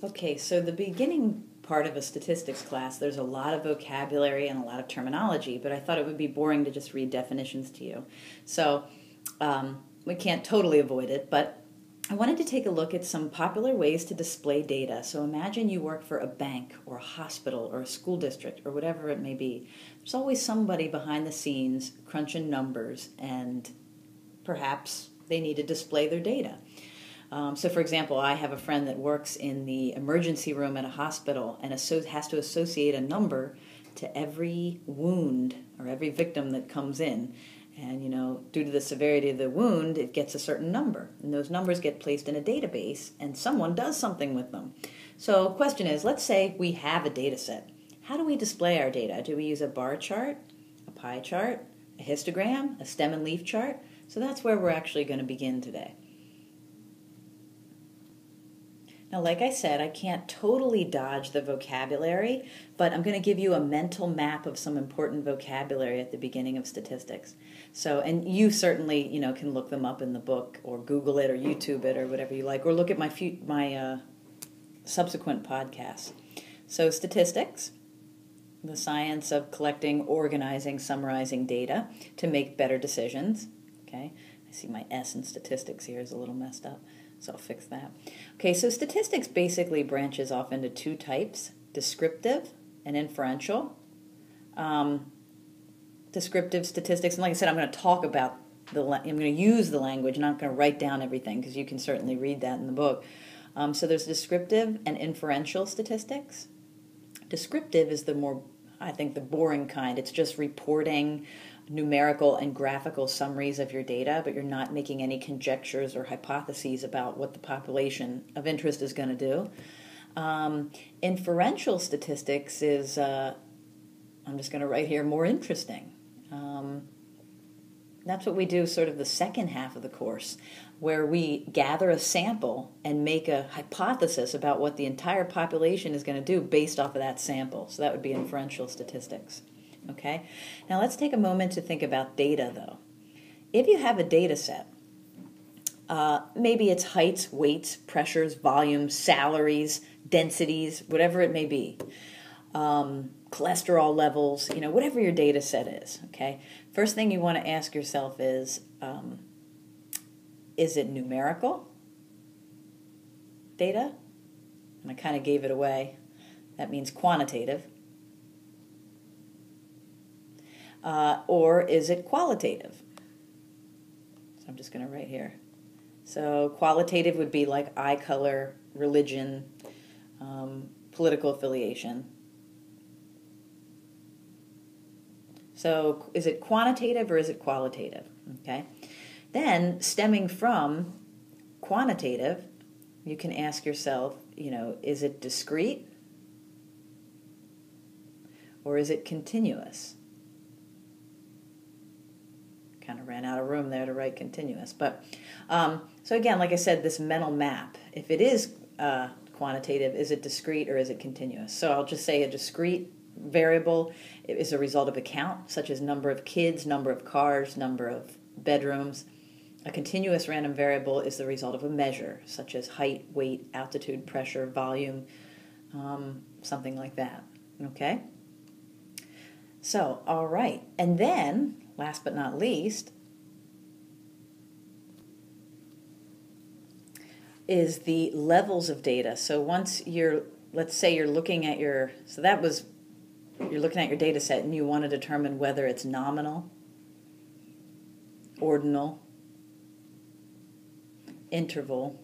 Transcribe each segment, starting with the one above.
Okay, so the beginning part of a statistics class, there's a lot of vocabulary and a lot of terminology, but I thought it would be boring to just read definitions to you. So we can't totally avoid it, but I wanted to take a look at some popular ways to display data. So imagine you work for a bank or a hospital or a school district or whatever it may be. There's always somebody behind the scenes crunching numbers, and perhaps they need to display their data. So, for example, I have a friend that works in the emergency room at a hospital and has to associate a number to every wound or every victim that comes in. And, due to the severity of the wound, it gets a certain number. And those numbers get placed in a database, and someone does something with them. So, the question is, let's say we have a data set. How do we display our data? Do we use a bar chart, a pie chart, a histogram, a stem and leaf chart? So that's where we're actually going to begin today. Now, like I said, I can't totally dodge the vocabulary, but I'm going to give you a mental map of some important vocabulary at the beginning of statistics. So, and you certainly, can look them up in the book or Google it or YouTube it or whatever you like, or look at my subsequent podcasts. So, statistics, the science of collecting, organizing, summarizing data to make better decisions. Okay, I see my S in statistics here is a little messed up, so I'll fix that. Okay, so statistics basically branches off into two types, descriptive and inferential. Descriptive statistics, and like I said, I'm going to talk about I'm going to use the language, not going to write down everything because you can certainly read that in the book. So there's descriptive and inferential statistics. Descriptive is the boring kind. It's just reporting numerical and graphical summaries of your data, but you're not making any conjectures or hypotheses about what the population of interest is going to do. Inferential statistics is, I'm just going to write here, more interesting. That's what we do sort of the second half of the course, where we gather a sample and make a hypothesis about what the entire population is going to do based off of that sample. So that would be inferential statistics. Okay? Now let's take a moment to think about data, though. If you have a data set, maybe it's heights, weights, pressures, volumes, salaries, densities, whatever it may be, cholesterol levels, whatever your data set is, okay? First thing you want to ask yourself is it numerical data? And I kind of gave it away. That means quantitative. Or is it qualitative? So I'm just going to write here. So qualitative would be like eye color, religion, political affiliation. So is it quantitative or is it qualitative? Okay. Then stemming from quantitative, you can ask yourself, is it discrete or is it continuous? Kind of ran out of room there to write continuous. But so again, like I said, this mental map, if it is quantitative, is it discrete or is it continuous? So I'll just say a discrete variable is a result of a count, such as number of kids, number of cars, number of bedrooms. A continuous random variable is the result of a measure, such as height, weight, altitude, pressure, volume, something like that. Okay? So, all right. And then, last but not least, is the levels of data. So once let's say you're looking at you're looking at your data set and you want to determine whether it's nominal, ordinal, interval,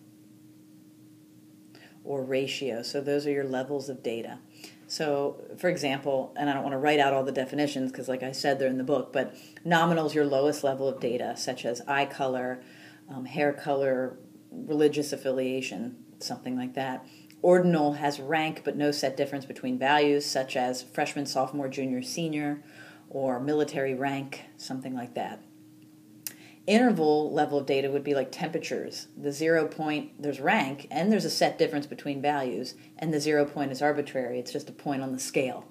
or ratio. So those are your levels of data. So, for example, and I don't want to write out all the definitions because, like I said, they're in the book, but nominal is your lowest level of data, such as eye color, hair color, religious affiliation, something like that. Ordinal has rank but no set difference between values, such as freshman, sophomore, junior, senior, or military rank, something like that. Interval level of data would be like temperatures. The 0 point, there's rank, and there's a set difference between values, and the 0 point is arbitrary. It's just a point on the scale.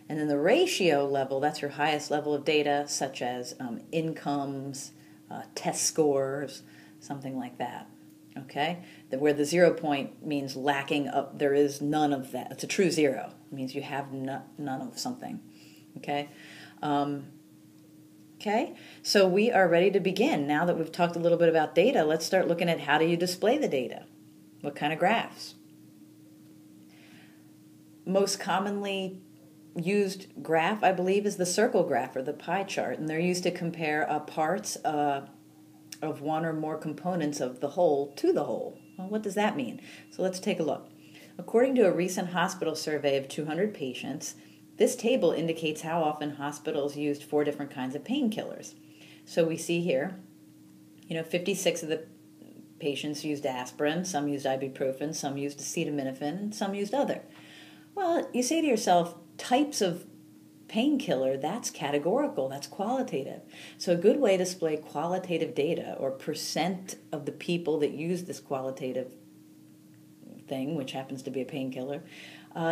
And then the ratio level, that's your highest level of data, such as incomes, test scores, something like that. okay? Where the 0 point means lacking of, there is none of that. It's a true zero. It means you have none of something, okay? Okay, so we are ready to begin. Now that we've talked a little bit about data, let's start looking at how do you display the data? What kind of graphs? Most commonly used graph, I believe, is the circle graph or the pie chart, and they're used to compare parts of one or more components of the whole to the whole. Well, what does that mean? So let's take a look. According to a recent hospital survey of 200 patients, this table indicates how often hospitals used 4 different kinds of painkillers. So we see here, 56 of the patients used aspirin, some used ibuprofen, some used acetaminophen, and some used other. Well, you say to yourself, types of painkiller, that's categorical, that's qualitative. So a good way to display qualitative data, or percent of the people that use this qualitative thing, which happens to be a painkiller,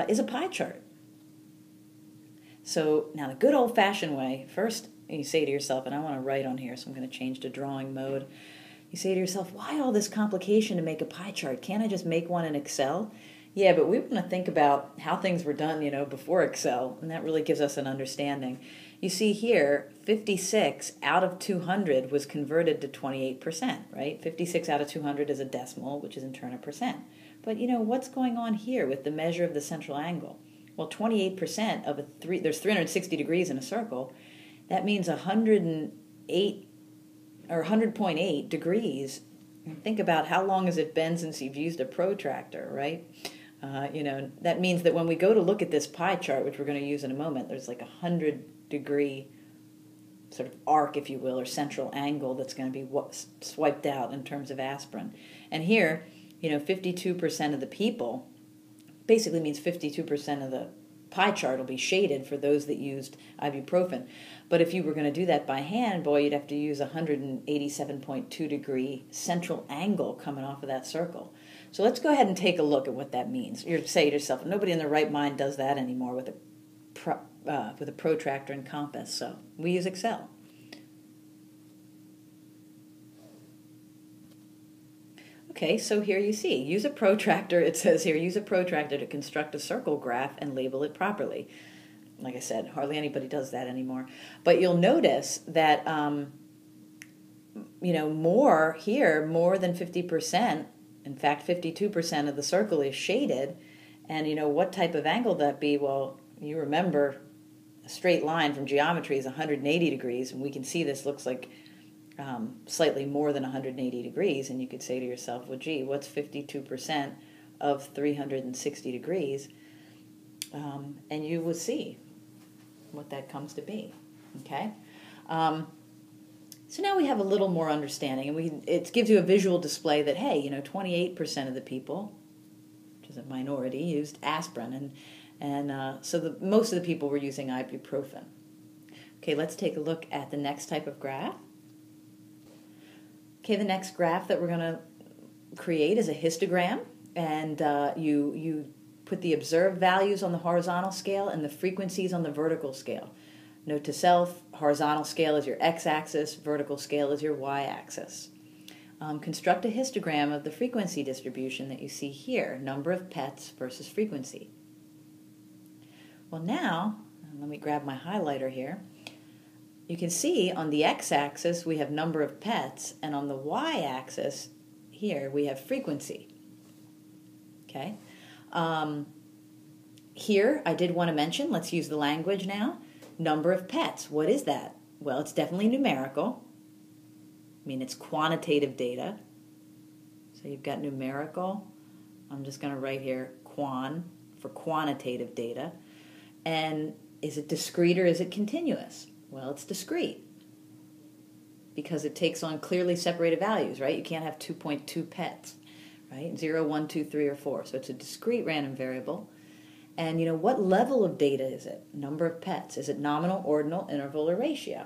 is a pie chart. So now the good old-fashioned way, first you say to yourself, and I want to write on here, so I'm going to change to drawing mode. You say to yourself, why all this complication to make a pie chart? Can't I just make one in Excel? Yeah, but we want to think about how things were done, before Excel, and that really gives us an understanding. You see here, 56 out of 200 was converted to 28%, right? 56 out of 200 is a decimal, which is in turn a percent. But what's going on here with the measure of the central angle? Well, 28% of there's 360 degrees in a circle. That means 108 or 100.8 degrees. Think about how long has it been since you've used a protractor, right? That means that when we go to look at this pie chart, which we're going to use in a moment, there's like 100-degree sort of arc, if you will, or central angle that's going to be swiped out in terms of aspirin. And here, 52% of the people, basically means 52% of the pie chart will be shaded for those that used ibuprofen. But if you were going to do that by hand, boy, you'd have to use 187.2 degree central angle coming off of that circle. So let's go ahead and take a look at what that means. You're saying to yourself, nobody in their right mind does that anymore with a protractor and compass. So we use Excel. Okay, so here you see, use a protractor. It says here, use a protractor to construct a circle graph and label it properly. Like I said, hardly anybody does that anymore. But you'll notice that, more than 50%, in fact, 52% of the circle is shaded. And, what type of angle that be? Well, you remember a straight line from geometry is 180 degrees, and we can see this looks like slightly more than 180 degrees, and you could say to yourself, well, gee, what's 52% of 360 degrees? And you will see what that comes to be, okay? So now we have a little more understanding, and it gives you a visual display that, hey, 28% of the people, which is a minority, used aspirin, and so most of the people were using ibuprofen. Okay, let's take a look at the next type of graph. Okay, the next graph that we're going to create is a histogram, and you put the observed values on the horizontal scale and the frequencies on the vertical scale. Note to self, horizontal scale is your x-axis, vertical scale is your y-axis. Construct a histogram of the frequency distribution that you see here, number of pets versus frequency. Well now, let me grab my highlighter here. You can see on the x-axis we have number of pets, and on the y-axis here we have frequency. Okay. Here I did want to mention, let's use the language now, number of pets. What is that? Well, it's definitely numerical. I mean, it's quantitative data. So you've got numerical. I'm just going to write here quan for quantitative data. And is it discrete or is it continuous? Well, it's discrete because it takes on clearly separated values, right? You can't have 2.2 pets, right? 0, 1, 2, 3, or 4. So it's a discrete random variable. And, what level of data is it? Number of pets. Is it nominal, ordinal, interval, or ratio?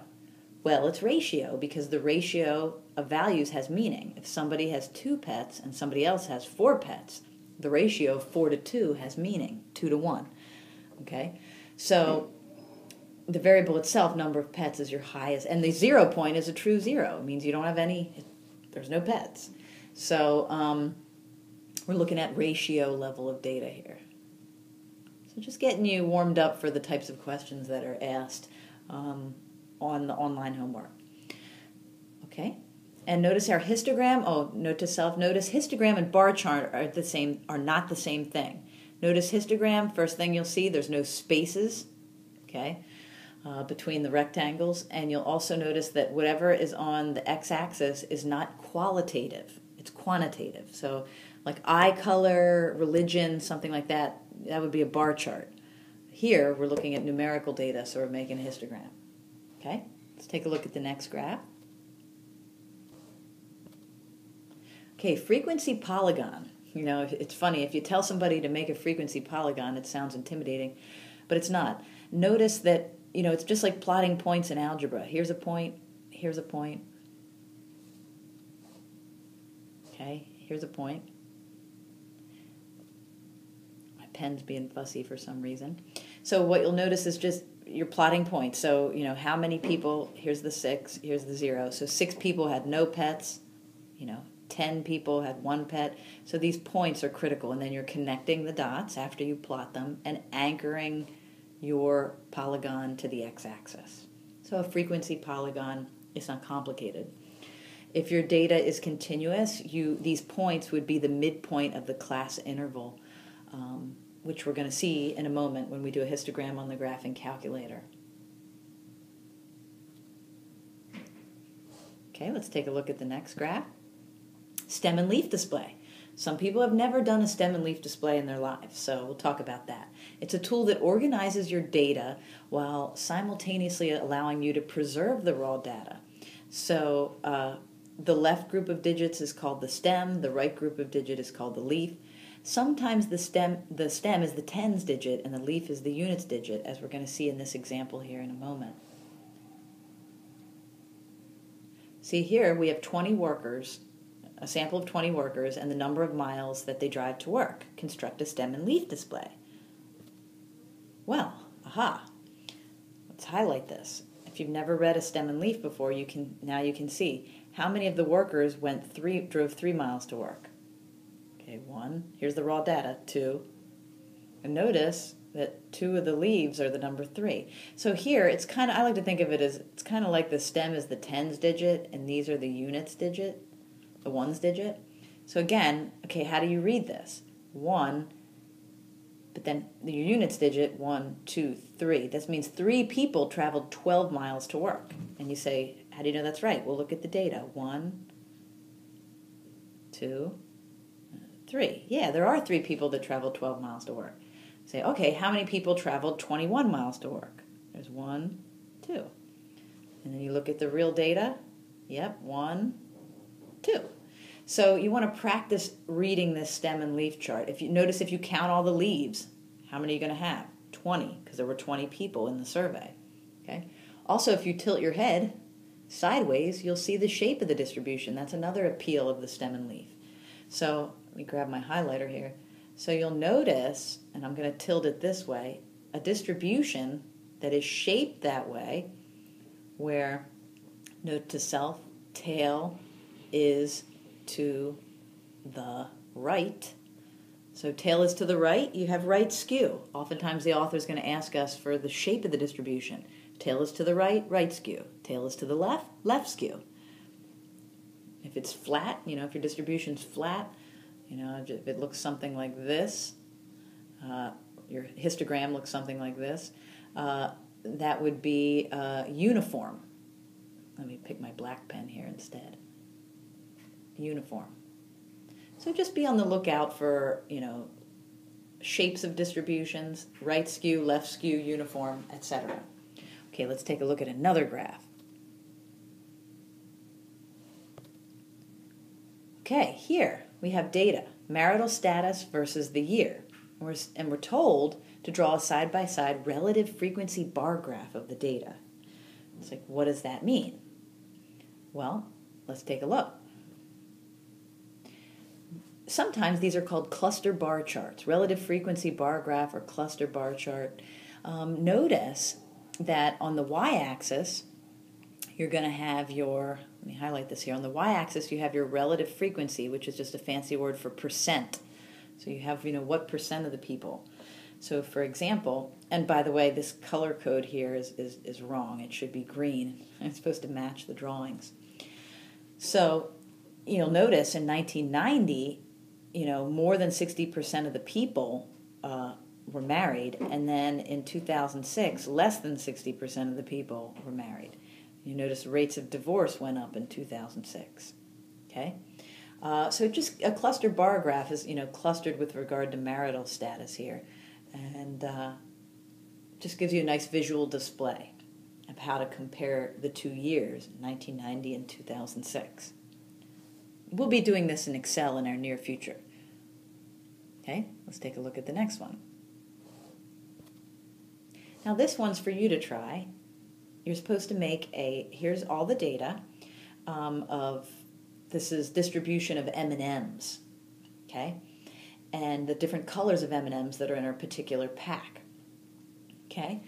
Well, it's ratio because the ratio of values has meaning. If somebody has 2 pets and somebody else has 4 pets, the ratio of 4 to 2 has meaning, 2 to 1. Okay? So the variable itself, number of pets, is your highest. And the 0 point is a true 0. It means you don't have any, there's no pets. So we're looking at ratio level of data here. So just getting you warmed up for the types of questions that are asked on the online homework. Okay, and notice our histogram. Oh, note to self. Notice histogram and bar chart are not the same thing. Notice histogram. First thing you'll see, there's no spaces. Okay, between the rectangles, and you'll also notice that whatever is on the x-axis is not qualitative. It's quantitative. So, like eye color, religion, something like that. That would be a bar chart. Here, we're looking at numerical data, so we're making a histogram. Okay, let's take a look at the next graph. Okay, frequency polygon. You know, it's funny, if you tell somebody to make a frequency polygon, it sounds intimidating, but it's not. Notice that, you know, it's just like plotting points in algebra. Here's a point, here's a point. Okay, here's a point. My pen's being fussy for some reason. So what you'll notice is just you're plotting points. So, you know, how many people, here's the 6, here's the 0. So 6 people had no pets, you know, 10 people had 1 pet. So these points are critical. And then you're connecting the dots after you plot them and anchoring your polygon to the x-axis. So a frequency polygon is not complicated. If your data is continuous, these points would be the midpoint of the class interval, which we're going to see in a moment when we do a histogram on the graphing calculator. Okay, let's take a look at the next graph. Stem and leaf display. Some people have never done a stem and leaf display in their lives, so we'll talk about that. It's a tool that organizes your data while simultaneously allowing you to preserve the raw data. So the left group of digits is called the stem, the right group of digit is called the leaf. Sometimes the stem is the tens digit and the leaf is the units digit, as we're going to see in this example here in a moment. See here we have 20 workers, a sample of 20 workers, and the number of miles that they drive to work. Construct a stem and leaf display. Well, aha. Let's highlight this. If you've never read a stem and leaf before, now you can see how many of the workers drove 3 miles to work. Okay, 1. Here's the raw data, 2. And notice that 2 of the leaves are the number 3. So here, I like to think of it as, it's kind of like the stem is the tens digit, and these are the units digit, the ones digit. So again, okay, how do you read this? 1, but then the units digit, 1, 2, 3. This means 3 people traveled 12 miles to work. And you say, how do you know that's right? Well, look at the data. 1, 2, 3. Yeah, there are 3 people that traveled 12 miles to work. Say, okay, how many people traveled 21 miles to work? There's 1, 2. And then you look at the real data. Yep, 1, 2. So you want to practice reading this stem and leaf chart. If you count all the leaves, how many are you going to have? 20, because there were 20 people in the survey. Okay. Also, if you tilt your head sideways, you'll see the shape of the distribution. That's another appeal of the stem and leaf. So let me grab my highlighter here. So you'll notice, and I'm going to tilt it this way, a distribution that is shaped that way, where, note to self, tail is to the right. So tail is to the right, you have right skew. Oftentimes the author is going to ask us for the shape of the distribution. Tail is to the right, right skew. Tail is to the left, left skew. If it's flat, if your distribution's flat, if it looks something like this, your histogram looks something like this, that would be uniform. Let me pick my black pen here instead. Uniform. So just be on the lookout for, shapes of distributions, right skew, left skew, uniform, etc. Okay, let's take a look at another graph. Okay, here we have data, marital status versus the year. And we're told to draw a side-by-side relative frequency bar graph of the data. It's like, what does that mean? Well, let's take a look. Sometimes these are called cluster bar charts, relative frequency bar graph or cluster bar chart. Notice that on the y-axis, you're going to have your let me highlight this here. On the y-axis, you have your relative frequency, which is just a fancy word for percent. So you have, what percent of the people. So for example, and by the way, this color code here is wrong. It should be green. It's supposed to match the drawings. So you'll notice in 1990, more than 60% of the people were married, and then in 2006, less than 60% of the people were married. You notice rates of divorce went up in 2006. Okay, so just a cluster bar graph is clustered with regard to marital status here, and just gives you a nice visual display of how to compare the 2 years, 1990 and 2006. We'll be doing this in Excel in our near future. Okay, let's take a look at the next one. Now this one's for you to try. You're supposed to make here's all the data this is distribution of M&Ms, okay? And the different colors of M&Ms that are in our particular pack, okay?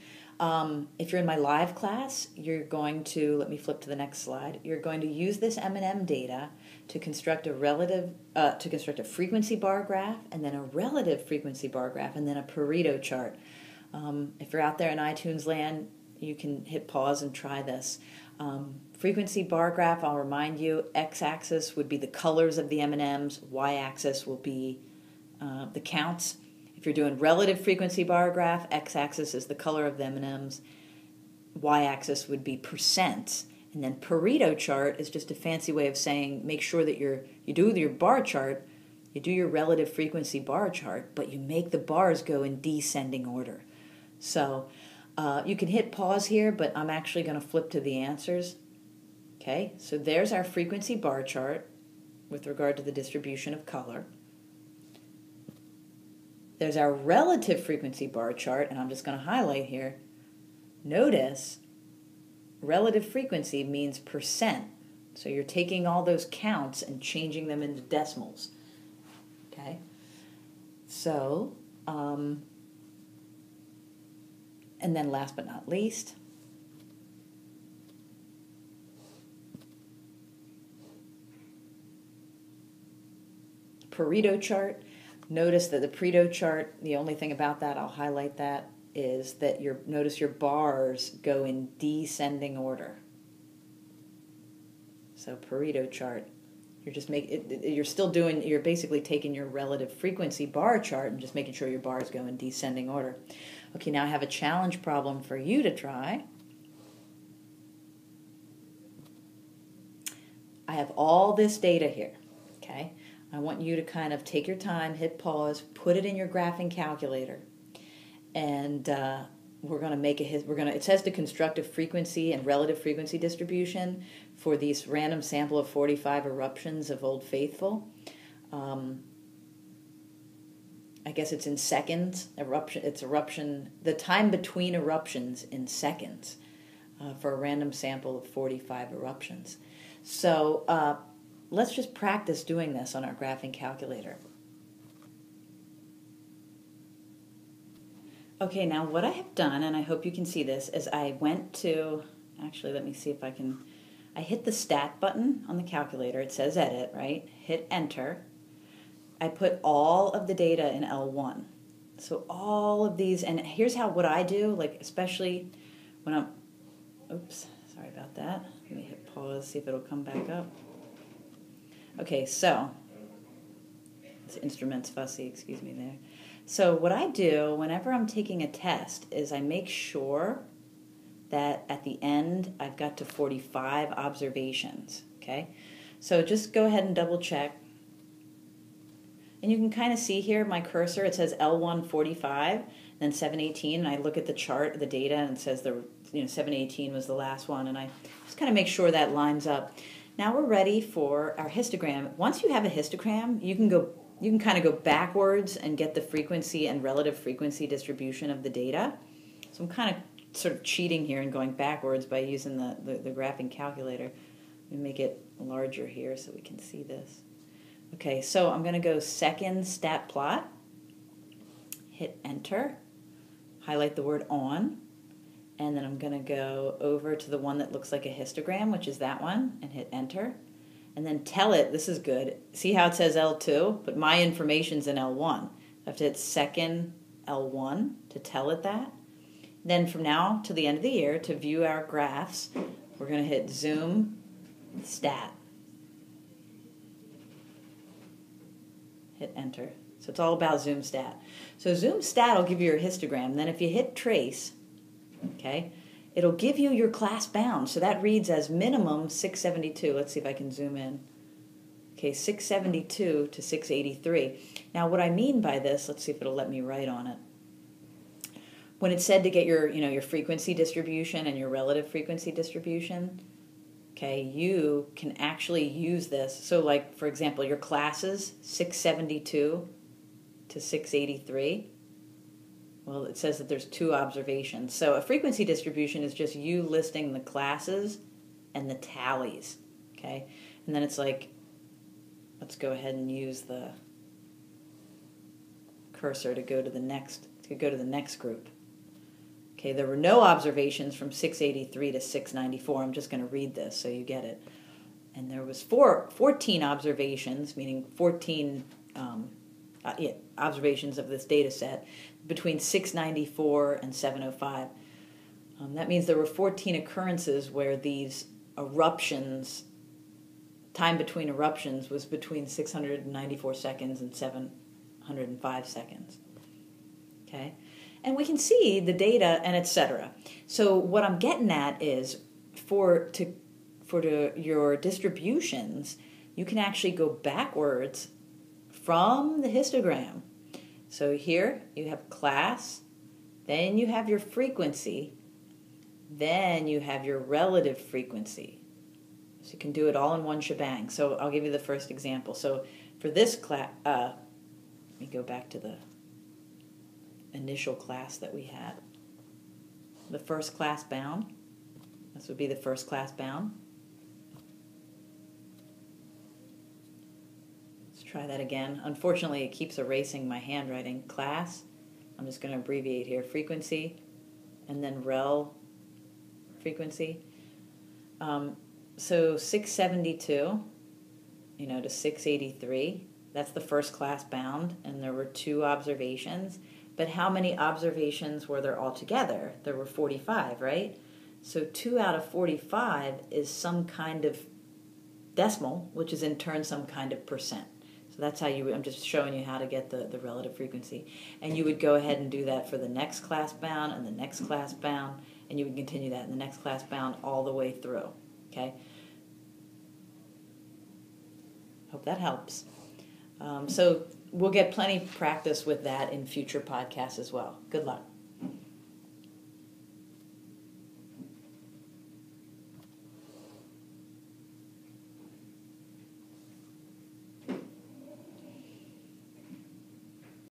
If you're in my live class, you're going to, let me flip to the next slide, you're going to use this M&M data to construct a frequency bar graph, and then a relative frequency bar graph, and then a Pareto chart. If you're out there in iTunes land, you can hit pause and try this. Frequency bar graph, I'll remind you, x-axis would be the colors of the M&Ms, y-axis will be the counts. If you're doing relative frequency bar graph, x-axis is the color of the M&Ms, y-axis would be percent, and then Pareto chart is just a fancy way of saying make sure that you do your bar chart, you do your relative frequency bar chart, but you make the bars go in descending order. So you can hit pause here, but I'm actually going to flip to the answers. Okay, so there's our frequency bar chart with regard to the distribution of color. There's our relative frequency bar chart, and I'm just going to highlight here. Notice relative frequency means percent. So you're taking all those counts and changing them into decimals. Okay, so, and then last but not least, Pareto chart. Notice that the Pareto chart, the only thing about that, I'll highlight that, is that notice your bars go in descending order. So Pareto chart, you're basically taking your relative frequency bar chart and just making sure your bars go in descending order. Okay, now I have a challenge problem for you to try. I have all this data here, okay? I want you to kind of take your time, hit pause, put it in your graphing calculator, and we're going to make it says to construct a frequency and relative frequency distribution for these random sample of 45 eruptions of Old Faithful. I guess it's in seconds. The time between eruptions in seconds for a random sample of 45 eruptions. So let's just practice doing this on our graphing calculator. Okay, now what I have done, and I hope you can see this, is I went to, actually let me see if I hit the stat button on the calculator. It says edit, right? Hit enter. I put all of the data in L1. So all of these, and here's what I do, like especially when oops, sorry about that. Let me hit pause, see if it'll come back up. Okay, so, this instrument's fussy, excuse me there. So what I do whenever I'm taking a test is I make sure that at the end I've got to 45 observations, okay? So just go ahead and double check. And you can kind of see here my cursor, it says L1 45, then 718, and I look at the chart, the data, and it says 718 was the last one, and I just kind of make sure that lines up. Now we're ready for our histogram. Once you have a histogram, you can kind of go backwards and get the frequency and relative frequency distribution of the data. So I'm kind of sort of cheating here and going backwards by using the graphing calculator. Let me make it larger here so we can see this. Okay, so I'm going to go second stat plot, hit enter, highlight the word on, And then I'm going to go over to the one that looks like a histogram, which is that one, and hit enter. And then tell it, this is good. See how it says L2? But my information's in L1. I have to hit second L1 to tell it that. Then from now to the end of the year, to view our graphs, we're going to hit zoom stat. Hit enter. So it's all about zoom stat. So zoom stat will give you your histogram. Then if you hit trace, okay, it'll give you your class bound. So that reads as minimum 672. Let's see if I can zoom in. Okay, 672 to 683. Now what I mean by this, let's see if it'll let me write on it. When it said to get your, your frequency distribution and your relative frequency distribution, okay, you can actually use this. So like, for example, your classes, 672 to 683. Well, it says that there's 2 observations. So a frequency distribution is just you listing the classes and the tallies, okay? And then it's like, let's go ahead and use the cursor to go to the next group. Okay, there were no observations from 683 to 694. I'm just going to read this so you get it. And there was 14 observations, meaning 14 observations of this data set between 694 and 705. That means there were 14 occurrences where these eruptions, time between eruptions was between 694 seconds and 705 seconds. Okay? And we can see the data and etc. So what I'm getting at is for your distributions, you can actually go backwards from the histogram. So here you have class, then you have your frequency, then you have your relative frequency. So you can do it all in one shebang. So I'll give you the first example. So for this class, let me go back to the initial class that we had. The first class bound. This would be the first class bound. Let's try that again. Unfortunately, it keeps erasing my handwriting. Class, I'm just going to abbreviate here, frequency, and then rel frequency. So 672, to 683, that's the first class bound, and there were 2 observations. But how many observations were there altogether? There were 45, right? So 2 out of 45 is some kind of decimal, which is in turn some kind of percent. So that's how I'm just showing you how to get the relative frequency. And you would go ahead and do that for the next class bound and the next class bound, and you would continue that in the next class bound all the way through. Okay? Hope that helps. So we'll get plenty of practice with that in future podcasts as well. Good luck.